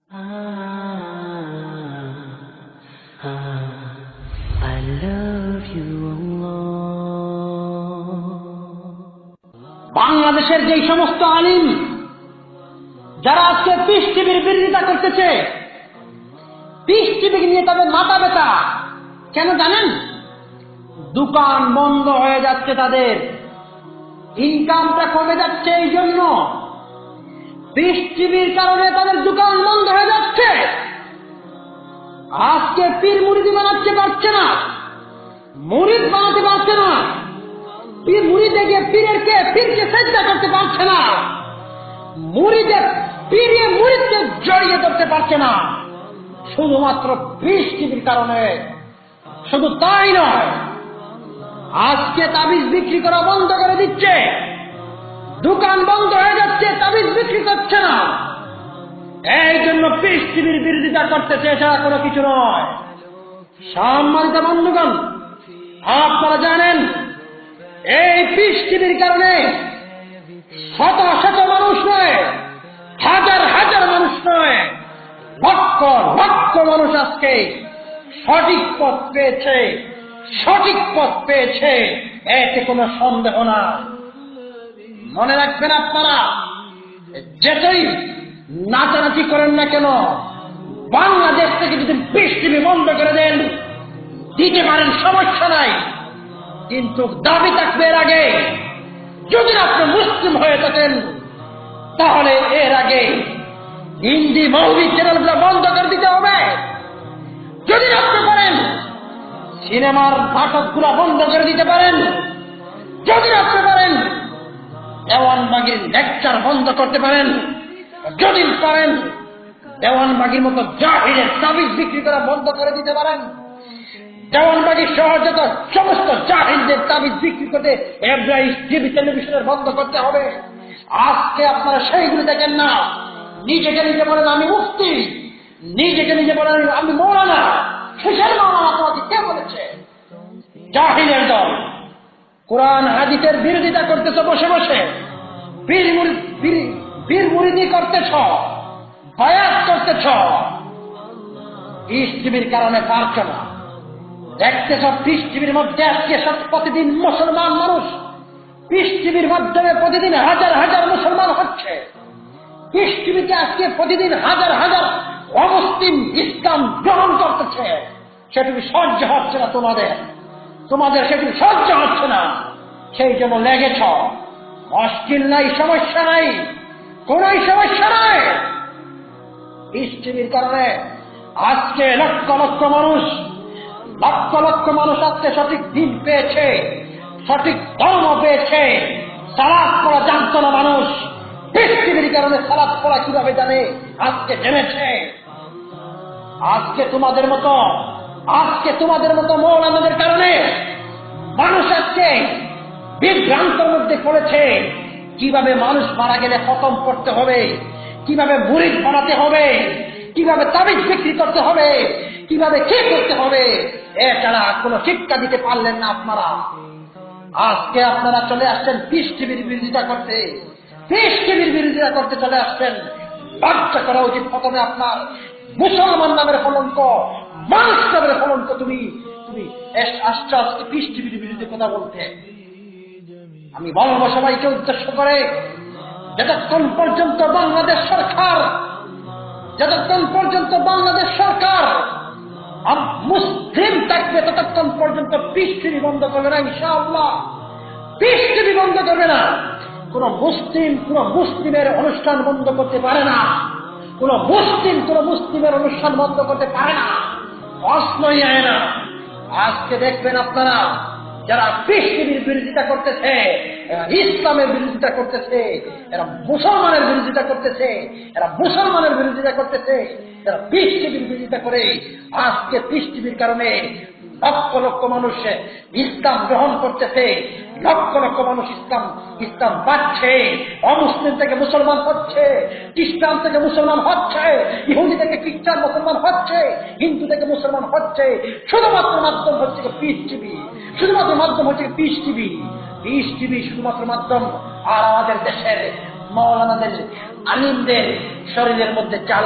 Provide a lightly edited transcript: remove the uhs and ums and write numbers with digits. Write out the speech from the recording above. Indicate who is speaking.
Speaker 1: I love you, বাংলাদেশের যেই সমস্ত আলিম যারা আজকে পিস টিভির বিরোধিতা করতেছে, পিস টিভি নিয়ে তাদের মাথা ব্যথা কেন জানেন? দোকান বন্ধ হয়ে যাচ্ছে, তাদের ইনকামটা কমে যাচ্ছে। এই জন্য পিস টিভির কারণে তাদের দোকান বন্ধ হয়ে যাচ্ছে। আজকে পীর মুরিদি বানাতে পারছে না, মুরিদ বানাতে পারছে না, পীর মুরিদে গিয়ে পীরকে সেজদা করতে পারছে না, মুরিদে পীরে মুরিদকে জড়িয়ে ধরতে পারছে না, শুধুমাত্র পিস টিভির কারণে। শুধু তাই নয়, আজকে তাবিজ বিক্রি করা বন্ধ করে দিচ্ছে, দোকান বন্ধ হয়ে যাচ্ছে, তাবিজ বিক্রি করছে না। এই জন্য পিস টিভির বিরোধিতা করতেছে, এছাড়া কোনো কিছু নয়। সম্মানিত বন্ধুগণ, আপনারা জানেন এই পিস টিভির কারণে শত শত মানুষ নয়, হাজার হাজার মানুষ নয়, লক্ষ লক্ষ মানুষ আজকে সঠিক পথ পেয়েছে, সঠিক পথ পেয়েছে, এতে কোনো সন্দেহ না। মনে রাখবেন, আপনারা যেটাই নাচানাচি করেন না কেন, বাংলাদেশ থেকে যদি পিস টিভি বন্ধ করে দেন, দিতে পারেন, সমস্যা নাই, কিন্তু দাবি থাকবে এর আগে যদি আপনি মুসলিম হয়ে থাকেন তাহলে এর আগে হিন্দি মৌলিক চ্যানেলগুলো বন্ধ করে দিতে হবে। যদি আপনি পারেন সিনেমার নাটকগুলো বন্ধ করে দিতে পারেন, যদি আপনি পারেন দেওয়ানবাগির লেকচার বন্ধ করতে পারেন, যদি পারেন দেওয়ানবাগির মতো জাহিরের তাবিজ বিক্রি করা বন্ধ করে দিতে পারেন, দেওয়ানবাগির সহ যত সমস্ত জাহিলদের তাবিজ বিক্রি করতে টিভি টেলিভিশনের বন্ধ করতে হবে। আজকে আপনারা সেইগুলি দেখেন না, নিজেকে নিজে বলেন আমি মুফতি, নিজেকে নিজে বলেন আমি মৌলানা। শেষের মৌলানা তোমাকে কে বলেছে? জাহিলের দল। কোরআন হাদিসের বিরোধিতা করতেছ বসে বসে, পীর মুরিদি করতেছ, বায়াত করতেছ, পিস টিভির কারণে পারছ না। দেখতেছ পিস টিভির মধ্যে আজকে প্রতিদিন মুসলমান মানুষ, পিস টিভির মাধ্যমে প্রতিদিন হাজার হাজার মুসলমান হচ্ছে, পিস টিভিতে আজকে প্রতিদিন হাজার হাজার অমুসলিম ইসলাম গ্রহণ করতেছে। সেটুকু সহ্য হচ্ছে না তোমাদের সেটুকু সহ্য হচ্ছে না, সেই জন্য লেগেছ। মুশকিল নাই, সমস্যা নাই, কোন সমস্যা নাই। পিস টিভির কারণে আজকে লক্ষ লক্ষ মানুষ আজকে সঠিক দিন পেয়েছে, সঠিক ধর্ম পেয়েছে। সালাত পড়া জানতো না মানুষ, পিস টিভির কারণে সালাত পড়া কিভাবে জানে আজকে জেনেছে। আজকে তোমাদের মতো মৌলানাদের কারণে মানুষ আজকে বিভ্রান্তের মধ্যে পড়েছে। কিভাবে মানুষ মারা গেলে খতম করতে হবে, কিভাবে মুরিদ বানাতে হবে, কিভাবে তাবিজ বিক্রি করতে হবে, কিভাবে কি করতে হবে, এছাড়া কোনো শিক্ষা দিতে পারলেন না আপনারা। আজকে আপনারা চলে আসছেন পিস টিভির বিরোধিতা করতে, পিস টিভির বিরোধিতা করতে চলে আসছেন। লজ্জা করা উচিত প্রথমে আপনার। মুসলমান নামের কলঙ্ক, মানুষ নামের কলঙ্ক। তুমি আসছো আজকে পিস টিভির বিরুদ্ধে কথা বলতে। আমি বলবো সবাইকে উদ্দেশ্য করে, যতক্ষণ পর্যন্ত বাংলাদেশ সরকার মুসলিম থাকবে ততক্ষণ পর্যন্ত পিস টিভি বন্ধ করবে না ইনশাআল্লাহ। পিস টিভি বন্ধ করবে না। কোন মুসলিমের অনুষ্ঠান বন্ধ করতে পারে না, কোন মুসলিমের অনুষ্ঠান বন্ধ করতে পারে না, প্রশ্নই আয় না। আজকে দেখবেন আপনারা যারা পিস টিভির বিরোধিতা করতেছে, ইসলামের বিরোধিতা করতেছে, এরা মুসলমানের বিরোধিতা করতেছে, এরা পিস টিভির বিরোধিতা করে। আজকে পিস টিভির কারণে লক্ষ লক্ষ মানুষ ইসলাম গ্রহণ করতেছে, লক্ষ লক্ষ মানুষ ইসলাম পাচ্ছে, অমুসলিম থেকে মুসলমান হচ্ছে, খ্রিস্টান থেকে মুসলমান হচ্ছে, ইহুদি থেকে খ্রিস্টান মুসলমান হচ্ছে, হিন্দু থেকে মুসলমান হচ্ছে। শুধুমাত্র মাধ্যম হচ্ছে পিস টিভি, পিস টিভি শুধুমাত্র মাধ্যম। আর আমাদের দেশের মৌলানাদের আলিমদের শরীরের মধ্যে চাল